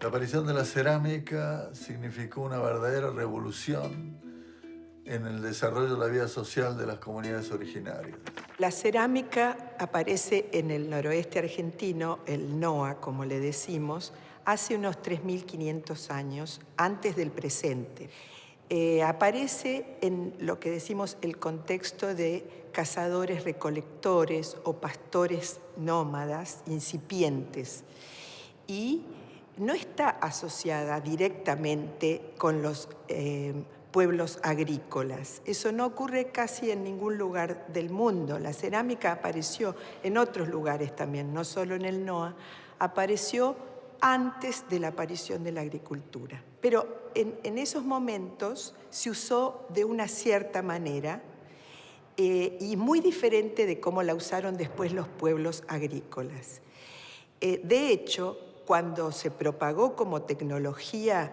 La aparición de la cerámica significó una verdadera revolución en el desarrollo de la vida social de las comunidades originarias. La cerámica aparece en el noroeste argentino, el NOA, como le decimos, hace unos 3.500 años, antes del presente. Aparece en lo que decimos el contexto de cazadores-recolectores o pastores nómadas incipientes, y no está asociada directamente con los pueblos agrícolas. Eso no ocurre casi en ningún lugar del mundo. La cerámica apareció en otros lugares también, no solo en el NOA, apareció antes de la aparición de la agricultura. Pero en esos momentos se usó de una cierta manera y muy diferente de cómo la usaron después los pueblos agrícolas. De hecho, cuando se propagó como tecnología,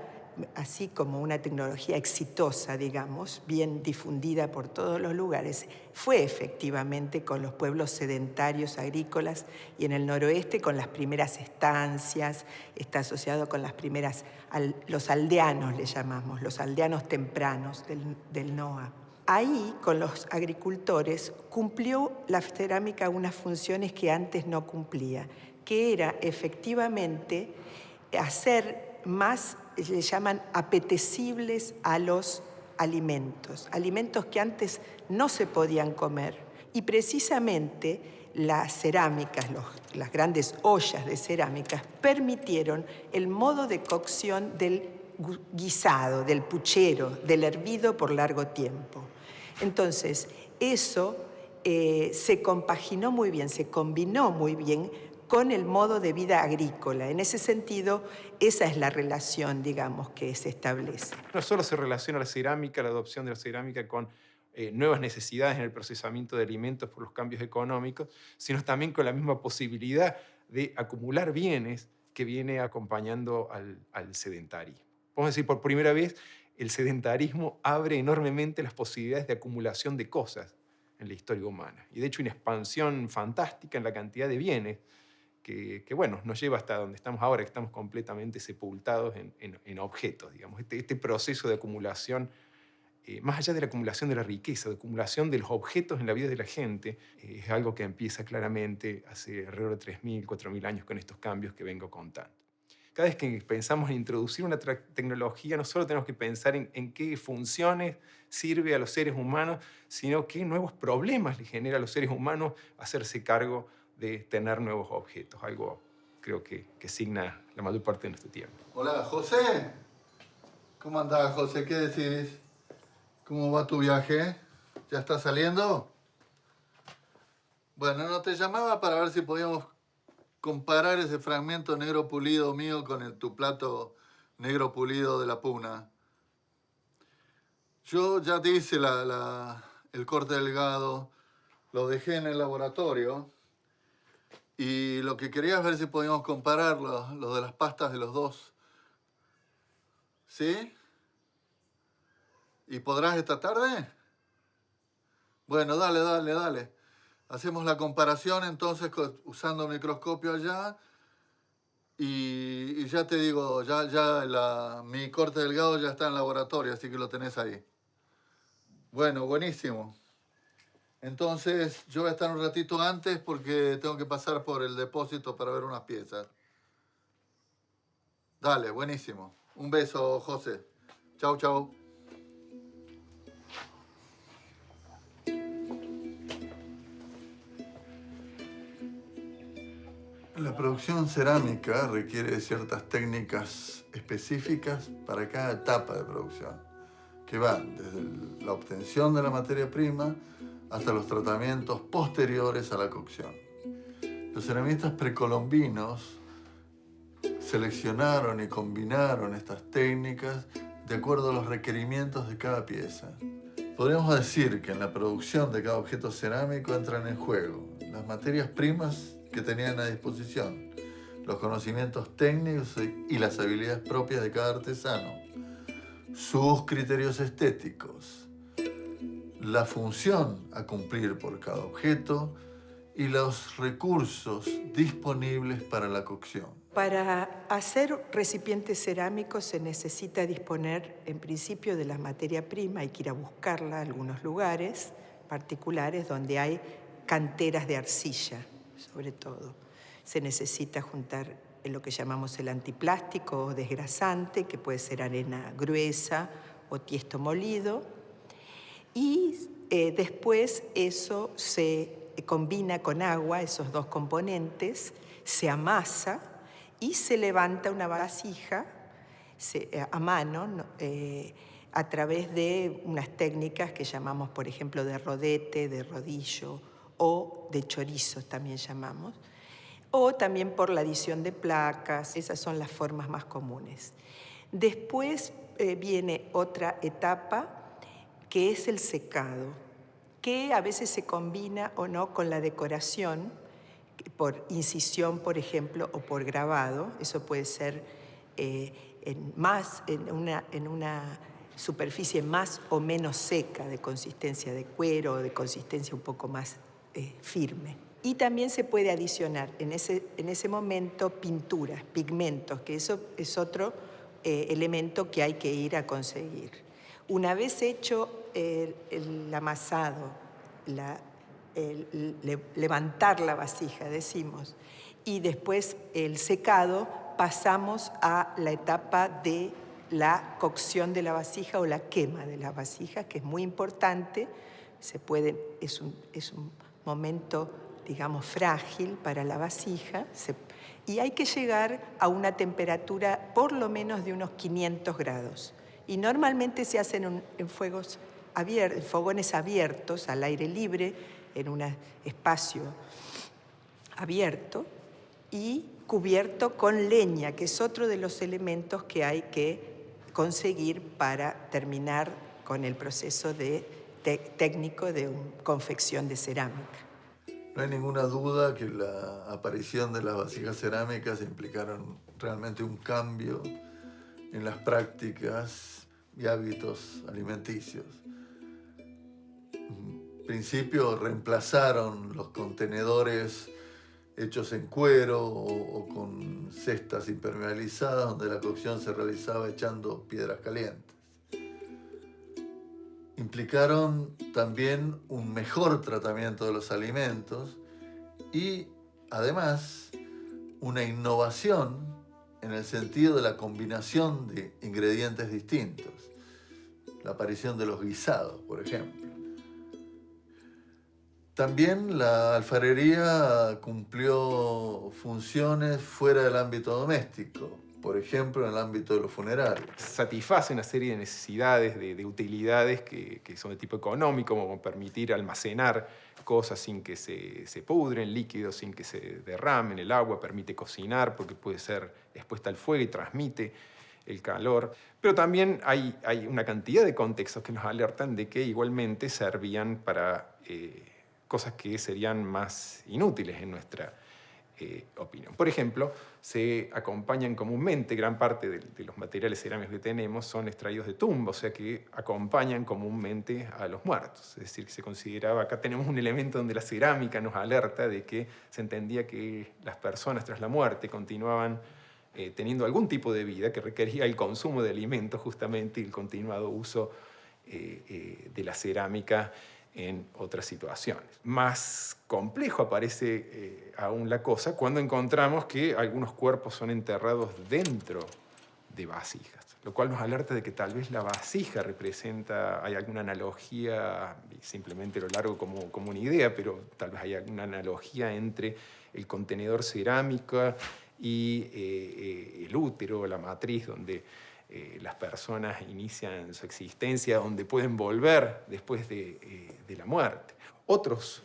así como una tecnología exitosa, digamos, bien difundida por todos los lugares, fue efectivamente con los pueblos sedentarios agrícolas y en el noroeste con las primeras estancias, está asociado con las primeras, los aldeanos le llamamos, los aldeanos tempranos del NOA. Ahí, con los agricultores, cumplió la cerámica unas funciones que antes no cumplía, que era efectivamente hacer más, le llaman apetecibles a los alimentos, alimentos que antes no se podían comer. Y precisamente las cerámicas, las grandes ollas de cerámicas, permitieron el modo de cocción del guisado, del puchero, del hervido por largo tiempo. Entonces, eso se compaginó muy bien, se combinó muy bien con el modo de vida agrícola. En ese sentido, esa es la relación, digamos, que se establece. No solo se relaciona la cerámica, la adopción de la cerámica con nuevas necesidades en el procesamiento de alimentos por los cambios económicos, sino también con la misma posibilidad de acumular bienes que viene acompañando al sedentarismo. Podemos decir, por primera vez, el sedentarismo abre enormemente las posibilidades de acumulación de cosas en la historia humana. Y de hecho, una expansión fantástica en la cantidad de bienes que bueno, nos lleva hasta donde estamos ahora, que estamos completamente sepultados en objetos, digamos. Este proceso de acumulación, más allá de la acumulación de la riqueza, de acumulación de los objetos en la vida de la gente, es algo que empieza claramente hace alrededor de 3.000, 4.000 años con estos cambios que vengo contando. Cada vez que pensamos en introducir una tecnología, no solo tenemos que pensar en qué funciones sirve a los seres humanos, sino qué nuevos problemas le genera a los seres humanos hacerse cargo de tener nuevos objetos, algo creo que signa la mayor parte de nuestro tiempo. Hola, José. ¿Cómo andás, José? ¿Qué decís? ¿Cómo va tu viaje? ¿Ya estás saliendo? Bueno, no te llamaba para ver si podíamos comparar ese fragmento negro pulido mío con tu plato negro pulido de la puna. Yo ya te hice el corte delgado, lo dejé en el laboratorio y lo que quería es ver si podíamos comparar lo de las pastas de los dos. ¿Sí? ¿Y podrás esta tarde? Bueno, dale. Hacemos la comparación entonces usando microscopio allá. Y ya te digo, mi corte delgado ya está en laboratorio, así que lo tenés ahí. Bueno, buenísimo. Entonces, yo voy a estar un ratito antes porque tengo que pasar por el depósito para ver unas piezas. Dale, buenísimo. Un beso, José. Chau. La producción cerámica requiere ciertas técnicas específicas para cada etapa de producción, que van desde la obtención de la materia prima hasta los tratamientos posteriores a la cocción. Los ceramistas precolombinos seleccionaron y combinaron estas técnicas de acuerdo a los requerimientos de cada pieza. Podríamos decir que en la producción de cada objeto cerámico entran en juego las materias primas que tenían a disposición, los conocimientos técnicos y las habilidades propias de cada artesano, sus criterios estéticos, la función a cumplir por cada objeto y los recursos disponibles para la cocción. Para hacer recipientes cerámicos se necesita disponer, en principio, de la materia prima. Hay que ir a buscarla a algunos lugares particulares donde hay canteras de arcilla, sobre todo. Se necesita juntar lo que llamamos el antiplástico o desgrasante, que puede ser arena gruesa o tiesto molido. Y después eso se combina con agua, esos dos componentes, se amasa y se levanta una vasija a mano a través de unas técnicas que llamamos, por ejemplo, de rodete, de rodillo o de chorizos también llamamos, o también por la adición de placas. Esas son las formas más comunes. Después viene otra etapa que es el secado, que a veces se combina o no con la decoración, por incisión, por ejemplo, o por grabado. Eso puede ser en una superficie más o menos seca, de consistencia de cuero, o de consistencia un poco más firme. Y también se puede adicionar en ese momento pinturas, pigmentos, que eso es otro elemento que hay que ir a conseguir. Una vez hecho el amasado, levantar la vasija, decimos, y después el secado, pasamos a la etapa de la cocción de la vasija o la quema de la vasija, que es muy importante. Es un momento, digamos, frágil para la vasija, y hay que llegar a una temperatura por lo menos de unos 500 grados. Y normalmente se hacen en fogones abiertos, al aire libre, en un espacio abierto y cubierto con leña, que es otro de los elementos que hay que conseguir para terminar con el proceso técnico de confección de cerámica. No hay ninguna duda que la aparición de las vasijas cerámicas implicaron realmente un cambio en las prácticas y hábitos alimenticios. En principio reemplazaron los contenedores hechos en cuero o con cestas impermeabilizadas donde la cocción se realizaba echando piedras calientes. Implicaron también un mejor tratamiento de los alimentos y, además, una innovación en el sentido de la combinación de ingredientes distintos. La aparición de los guisados, por ejemplo. También la alfarería cumplió funciones fuera del ámbito doméstico, por ejemplo, en el ámbito de los funerarios. Satisface una serie de necesidades, de utilidades que son de tipo económico, como permitir almacenar cosas sin que se pudren, líquidos sin que se derramen, el agua permite cocinar porque puede ser expuesta al fuego y transmite el calor. Pero también hay una cantidad de contextos que nos alertan de que igualmente servían para cosas que serían más inútiles en nuestra opinión. Por ejemplo, se acompañan comúnmente, gran parte de los materiales cerámicos que tenemos son extraídos de tumba, o sea que acompañan comúnmente a los muertos. Es decir, que se consideraba, acá tenemos un elemento donde la cerámica nos alerta de que se entendía que las personas tras la muerte continuaban teniendo algún tipo de vida que requería el consumo de alimentos justamente y el continuado uso de la cerámica en otras situaciones. Más complejo aparece aún la cosa cuando encontramos que algunos cuerpos son enterrados dentro de vasijas, lo cual nos alerta de que tal vez la vasija hay alguna analogía, simplemente lo largo como una idea, pero tal vez hay alguna analogía entre el contenedor cerámico y el útero, la matriz, donde las personas inician su existencia, donde pueden volver después de la muerte. Otros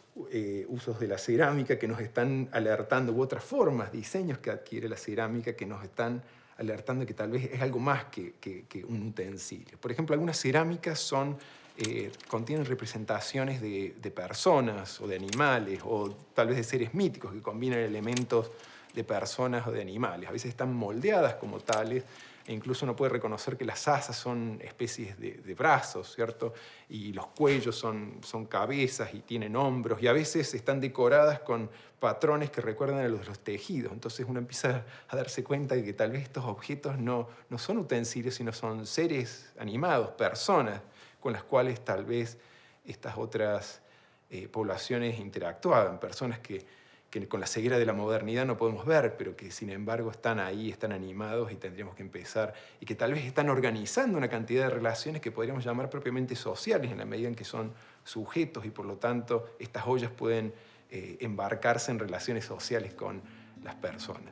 usos de la cerámica que nos están alertando, u otras formas, diseños que adquiere la cerámica que nos están alertando que tal vez es algo más que un utensilio. Por ejemplo, algunas cerámicas son contienen representaciones de personas o de animales o tal vez de seres míticos que combinan elementos de personas o de animales. A veces están moldeadas como tales e incluso uno puede reconocer que las asas son especies de brazos, ¿cierto? Y los cuellos son cabezas y tienen hombros y a veces están decoradas con patrones que recuerdan a los de los tejidos. Entonces uno empieza a darse cuenta de que tal vez estos objetos no son utensilios, sino son seres animados, personas, con las cuales tal vez estas otras poblaciones interactuaban, personas que con la ceguera de la modernidad no podemos ver, pero que sin embargo están ahí, están animados y tendríamos que empezar, y que tal vez están organizando una cantidad de relaciones que podríamos llamar propiamente sociales, en la medida en que son sujetos y por lo tanto estas joyas pueden embarcarse en relaciones sociales con las personas.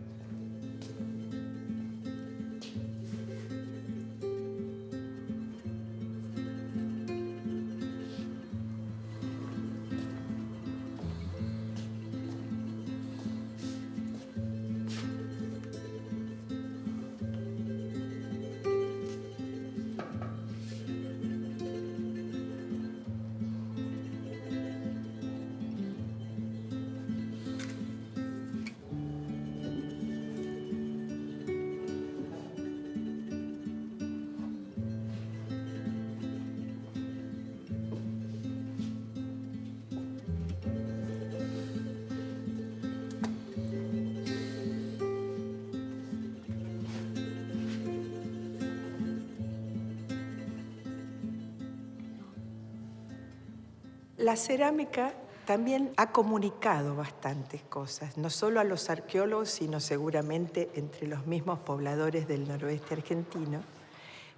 La cerámica también ha comunicado bastantes cosas, no solo a los arqueólogos, sino seguramente entre los mismos pobladores del noroeste argentino.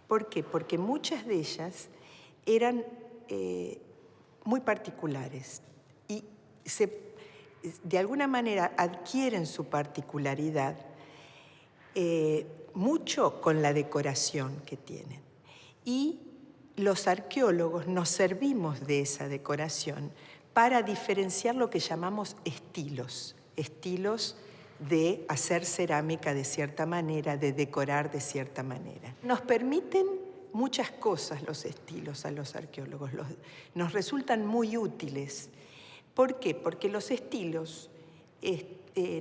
¿Por qué? Porque muchas de ellas eran muy particulares y de alguna manera adquieren su particularidad mucho con la decoración que tienen. Y los arqueólogos nos servimos de esa decoración para diferenciar lo que llamamos estilos de hacer cerámica de cierta manera, de decorar de cierta manera. Nos permiten muchas cosas los estilos a los arqueólogos, nos resultan muy útiles. ¿Por qué? Porque los estilos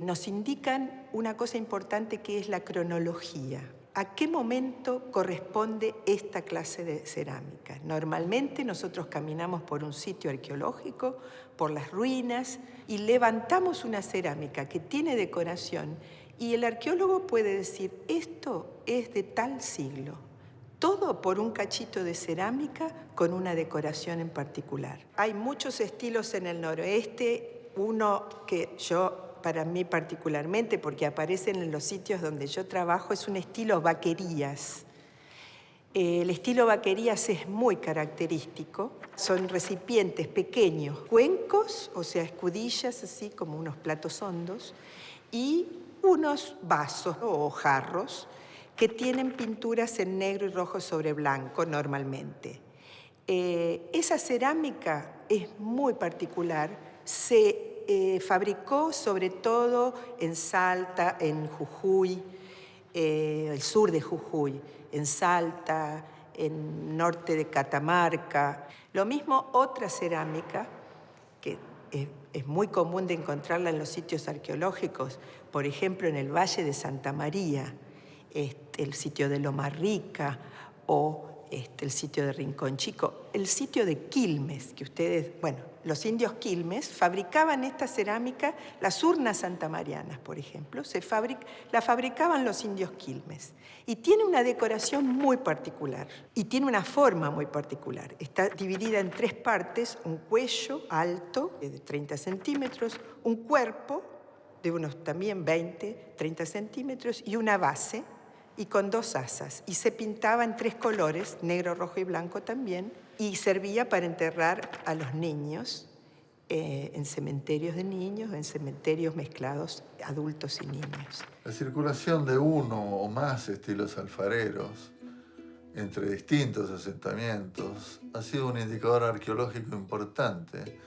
nos indican una cosa importante que es la cronología. ¿A qué momento corresponde esta clase de cerámica? Normalmente nosotros caminamos por un sitio arqueológico, por las ruinas, y levantamos una cerámica que tiene decoración y el arqueólogo puede decir, esto es de tal siglo. Todo por un cachito de cerámica con una decoración en particular. Hay muchos estilos en el noroeste, uno que para mí particularmente, porque aparecen en los sitios donde yo trabajo, es un estilo vaquerías. El estilo vaquerías es muy característico. Son recipientes pequeños, cuencos, o sea, escudillas, así como unos platos hondos, y unos vasos o jarros que tienen pinturas en negro y rojo sobre blanco normalmente. Esa cerámica es muy particular, se fabricó sobre todo en Salta, en Jujuy, el sur de Jujuy, en Salta, en norte de Catamarca. Lo mismo otra cerámica que es muy común de encontrarla en los sitios arqueológicos, por ejemplo en el Valle de Santa María, el sitio de Loma Rica o el sitio de Rincón Chico, el sitio de Quilmes, que ustedes, bueno, los indios Quilmes fabricaban esta cerámica, las urnas santamarianas, por ejemplo, la fabricaban los indios Quilmes. Y tiene una decoración muy particular y tiene una forma muy particular. Está dividida en tres partes, un cuello alto de 30 centímetros, un cuerpo de unos también 20, 30 centímetros y una base, y con dos asas, y se pintaba en tres colores, negro, rojo y blanco también, y servía para enterrar a los niños en cementerios de niños, en cementerios mezclados adultos y niños. La circulación de uno o más estilos alfareros entre distintos asentamientos ha sido un indicador arqueológico importante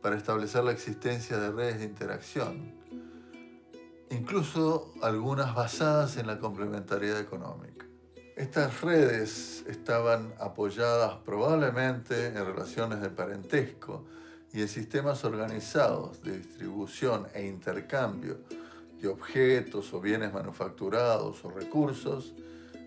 para establecer la existencia de redes de interacción, incluso algunas basadas en la complementariedad económica. Estas redes estaban apoyadas probablemente en relaciones de parentesco y en sistemas organizados de distribución e intercambio de objetos o bienes manufacturados o recursos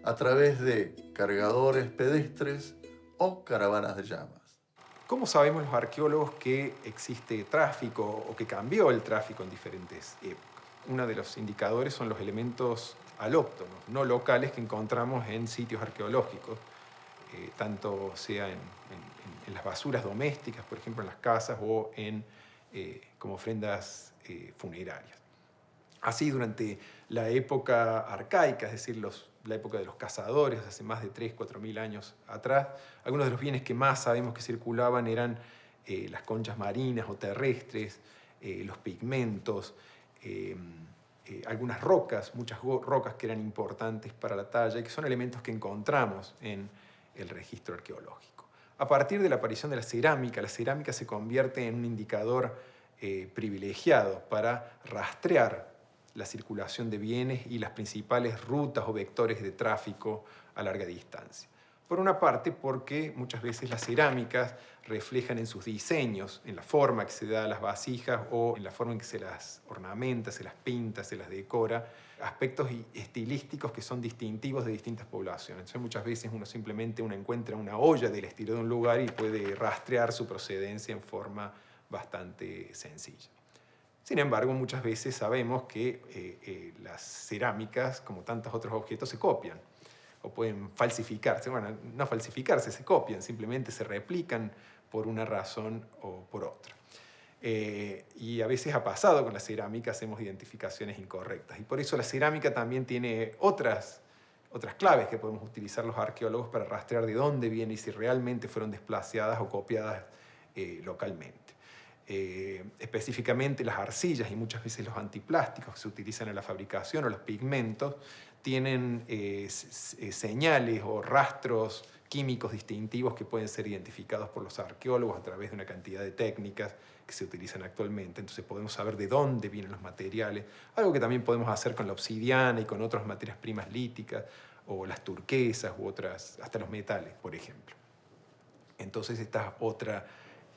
a través de cargadores pedestres o caravanas de llamas. ¿Cómo sabemos los arqueólogos que existe tráfico o que cambió el tráfico en diferentes épocas? Uno de los indicadores son los elementos alóctonos, no locales, que encontramos en sitios arqueológicos, tanto sea en las basuras domésticas, por ejemplo, en las casas, o como ofrendas funerarias. Así, durante la época arcaica, es decir, la época de los cazadores, hace más de 3.000–4.000 años atrás, algunos de los bienes que más sabemos que circulaban eran las conchas marinas o terrestres, los pigmentos, algunas rocas, muchas rocas que eran importantes para la talla y que son elementos que encontramos en el registro arqueológico. A partir de la aparición de la cerámica se convierte en un indicador privilegiado para rastrear la circulación de bienes y las principales rutas o vectores de tráfico a larga distancia. Por una parte, porque muchas veces las cerámicas reflejan en sus diseños, en la forma que se da a las vasijas o en la forma en que se las ornamenta, se las pinta, se las decora, aspectos estilísticos que son distintivos de distintas poblaciones. Entonces, muchas veces uno simplemente encuentra una olla del estilo de un lugar y puede rastrear su procedencia en forma bastante sencilla. Sin embargo, muchas veces sabemos que las cerámicas, como tantos otros objetos, se copian o pueden falsificarse. Bueno, no falsificarse, se copian, simplemente se replican por una razón o por otra. Y a veces ha pasado con la cerámica, hacemos identificaciones incorrectas. Y por eso la cerámica también tiene otras claves que podemos utilizar los arqueólogos para rastrear de dónde viene y si realmente fueron desplazadas o copiadas localmente. Específicamente las arcillas y muchas veces los antiplásticos que se utilizan en la fabricación o los pigmentos tienen señales o rastros químicos distintivos que pueden ser identificados por los arqueólogos a través de una cantidad de técnicas que se utilizan actualmente. Entonces podemos saber de dónde vienen los materiales, algo que también podemos hacer con la obsidiana y con otras materias primas líticas o las turquesas u otras, hasta los metales, por ejemplo. Entonces esta es otra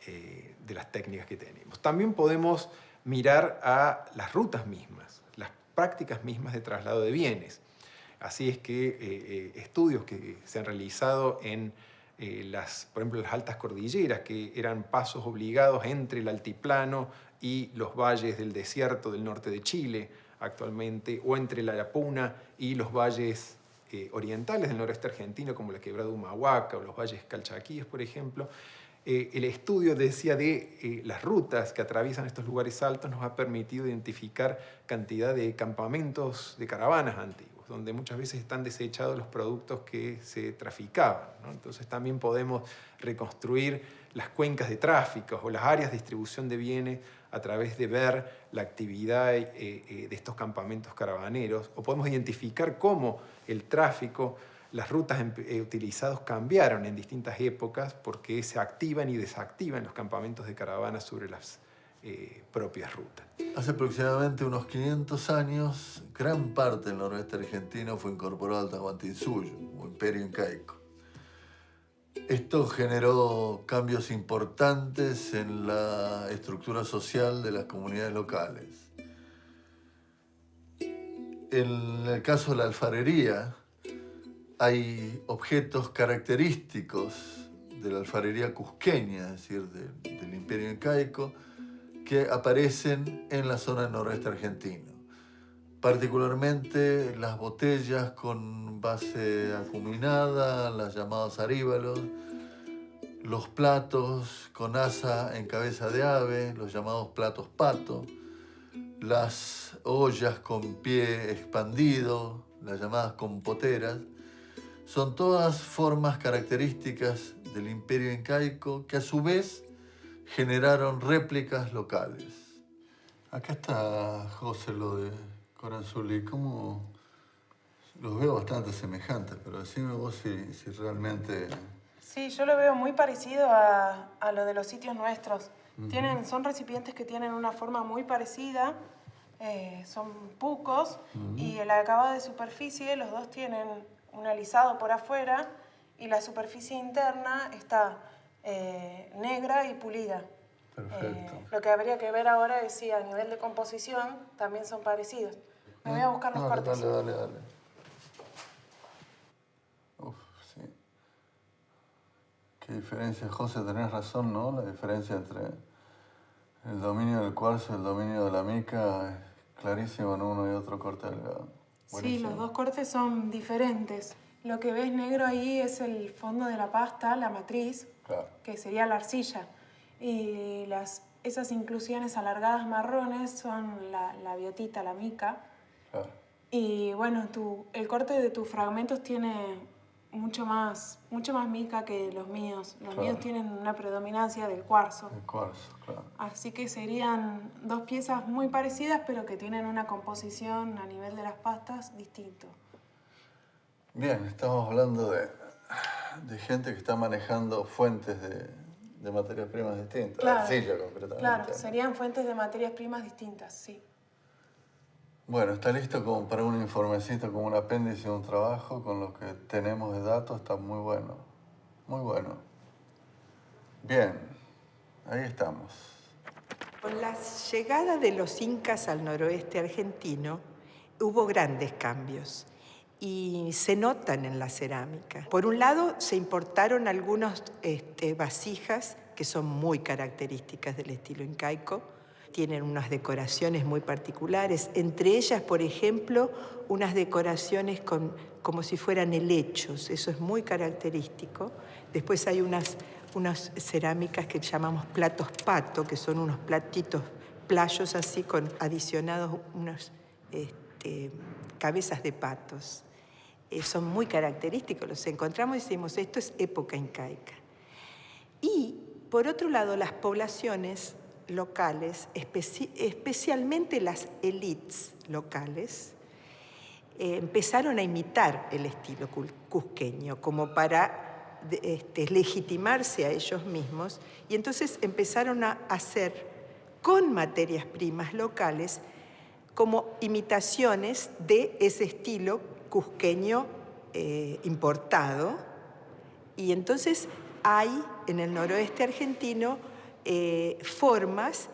de las técnicas que tenemos. También podemos mirar a las rutas mismas, las prácticas mismas de traslado de bienes. Así es que estudios que se han realizado en por ejemplo, las altas cordilleras, que eran pasos obligados entre el altiplano y los valles del desierto del norte de Chile actualmente, o entre la Puna y los valles orientales del noreste argentino, como la quebrada Humahuaca o los valles calchaquíes, por ejemplo. El estudio decía de las rutas que atraviesan estos lugares altos nos ha permitido identificar cantidad de campamentos de caravanas antiguos, donde muchas veces están desechados los productos que se traficaban, ¿no? Entonces también podemos reconstruir las cuencas de tráfico o las áreas de distribución de bienes a través de ver la actividad de estos campamentos caravaneros, o podemos identificar cómo el tráfico, las rutas utilizadas cambiaron en distintas épocas porque se activan y desactivan los campamentos de caravanas sobre las propias rutas. Hace aproximadamente unos 500 años, gran parte del noroeste argentino fue incorporado al Tahuantinsuyo, o Imperio Incaico. Esto generó cambios importantes en la estructura social de las comunidades locales. En el caso de la alfarería, hay objetos característicos de la alfarería cusqueña, es decir, del Imperio Incaico, que aparecen en la zona del noroeste argentino. Particularmente las botellas con base acuminada, las llamadas aríbalos, los platos con asa en cabeza de ave, los llamados platos pato, las ollas con pie expandido, las llamadas compoteras. Son todas formas características del Imperio Incaico que a su vez generaron réplicas locales. Acá está José, lo de Coranzuli. ¿Cómo? Los veo bastante semejantes, pero decime vos si realmente... Sí, yo lo veo muy parecido a lo de los sitios nuestros. Son recipientes que tienen una forma muy parecida, son pucos, y el acabado de superficie, los dos tienen un alisado por afuera y la superficie interna está negra y pulida. Perfecto. Lo que habría que ver ahora es si a nivel de composición también son parecidos. Me voy a buscar los cortes. Dale. Uf, sí. Qué diferencia, José, tenés razón, ¿no? La diferencia entre el dominio del cuarzo y el dominio de la mica es clarísimo en uno y otro corte delgado. Sí, los dos cortes son diferentes. Lo que ves negro ahí es el fondo de la pasta, la matriz, Claro. que sería la arcilla. Y esas inclusiones alargadas marrones son la biotita, la mica. Claro. Y bueno, el corte de tus fragmentos tiene mucho más mica que los míos. Los míos tienen una predominancia del cuarzo. El cuarzo, claro. Así que serían dos piezas muy parecidas, pero que tienen una composición a nivel de las pastas distinto. Bien, estamos hablando de gente que está manejando fuentes de materias primas distintas. Claro, Arcilla, concretamente. claro, serían fuentes de materias primas distintas, sí. Bueno, está listo como para un informecito, como un apéndice de un trabajo con lo que tenemos de datos. Está muy bueno, muy bueno. Bien, ahí estamos. Con la llegada de los incas al noroeste argentino, hubo grandes cambios y se notan en la cerámica. Por un lado, se importaron algunas vasijas que son muy características del estilo incaico. Tienen unas decoraciones muy particulares, entre ellas, por ejemplo, unas decoraciones como si fueran helechos, eso es muy característico. Después hay unas cerámicas que llamamos platos pato, que son unos platitos playos así, con adicionados unas cabezas de patos. Son muy característicos, los encontramos y decimos, esto es época incaica. Y, por otro lado, las poblaciones locales, especialmente las élites locales, empezaron a imitar el estilo cusqueño como para legitimarse a ellos mismos, y entonces empezaron a hacer con materias primas locales como imitaciones de ese estilo cusqueño importado. Y entonces hay en el noroeste argentino formas,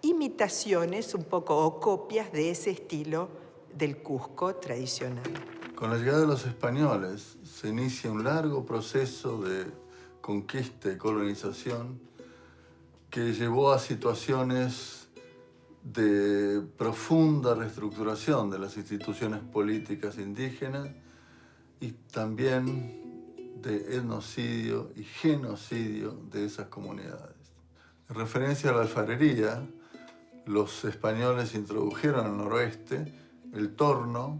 imitaciones un poco o copias de ese estilo del Cusco tradicional. Con la llegada de los españoles se inicia un largo proceso de conquista y colonización que llevó a situaciones de profunda reestructuración de las instituciones políticas indígenas y también de etnocidio y genocidio de esas comunidades. En referencia a la alfarería, los españoles introdujeron al noroeste el torno,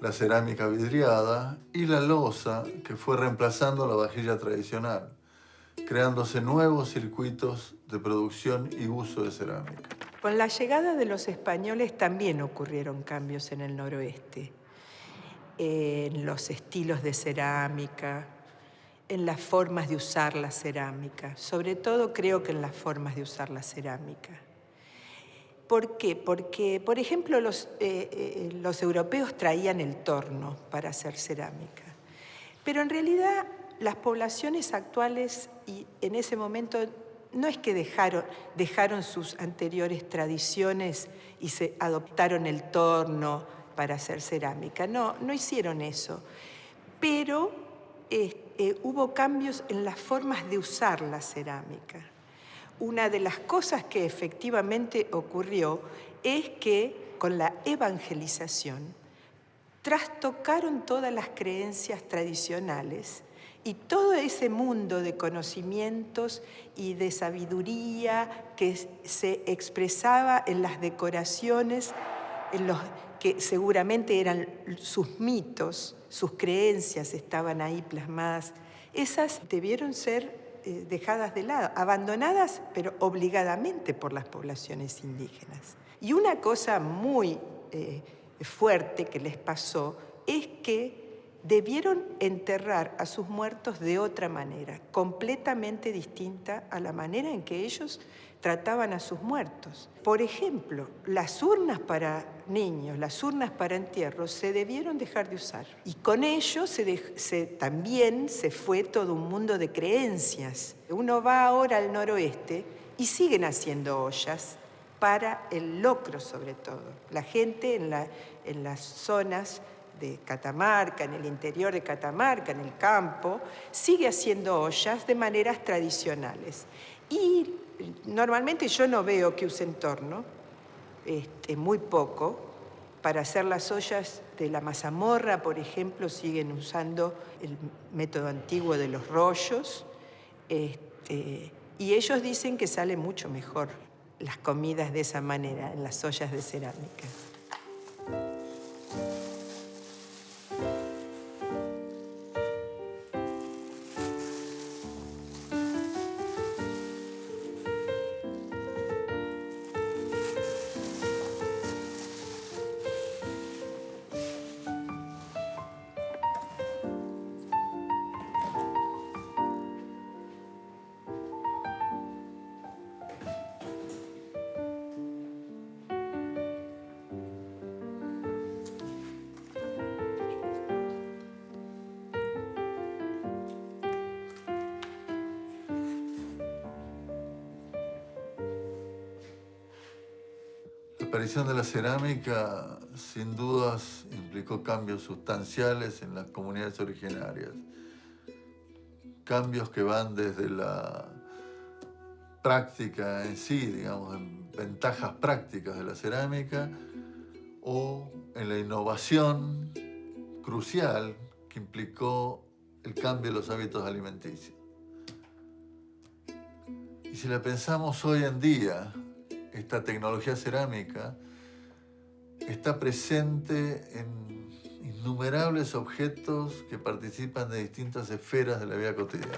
la cerámica vidriada y la loza, que fue reemplazando la vajilla tradicional, creándose nuevos circuitos de producción y uso de cerámica. Con la llegada de los españoles también ocurrieron cambios en el noroeste, en los estilos de cerámica, en las formas de usar la cerámica, sobre todo creo que en las formas de usar la cerámica. ¿Por qué? Porque, por ejemplo, los europeos traían el torno para hacer cerámica, pero en realidad las poblaciones actuales y en ese momento no es que dejaron sus anteriores tradiciones y se adoptaron el torno para hacer cerámica. No hicieron eso. Pero hubo cambios en las formas de usar la cerámica. Una de las cosas que efectivamente ocurrió es que con la evangelización trastocaron todas las creencias tradicionales y todo ese mundo de conocimientos y de sabiduría que se expresaba en las decoraciones, en los que seguramente eran sus mitos, sus creencias estaban ahí plasmadas, esas debieron ser dejadas de lado, abandonadas, pero obligadamente por las poblaciones indígenas. Y una cosa muy fuerte que les pasó es que debieron enterrar a sus muertos de otra manera, completamente distinta a la manera en que ellos trataban a sus muertos. Por ejemplo, las urnas para niños, las urnas para entierros, se debieron dejar de usar. Y con ello también se fue todo un mundo de creencias. Uno va ahora al noroeste y siguen haciendo ollas para el locro sobre todo. La gente en las zonas de Catamarca, en el interior de Catamarca, en el campo, sigue haciendo ollas de maneras tradicionales. Y normalmente yo no veo que usen torno, muy poco. Para hacer las ollas de la mazamorra, por ejemplo, siguen usando el método antiguo de los rollos. Y ellos dicen que sale mucho mejor las comidas de esa manera, en las ollas de cerámica. La aparición de la cerámica, sin dudas, implicó cambios sustanciales en las comunidades originarias. Cambios que van desde la práctica en sí, digamos, en ventajas prácticas de la cerámica, o en la innovación crucial que implicó el cambio de los hábitos alimenticios. Y si la pensamos hoy en día, esta tecnología cerámica está presente en innumerables objetos que participan de distintas esferas de la vida cotidiana.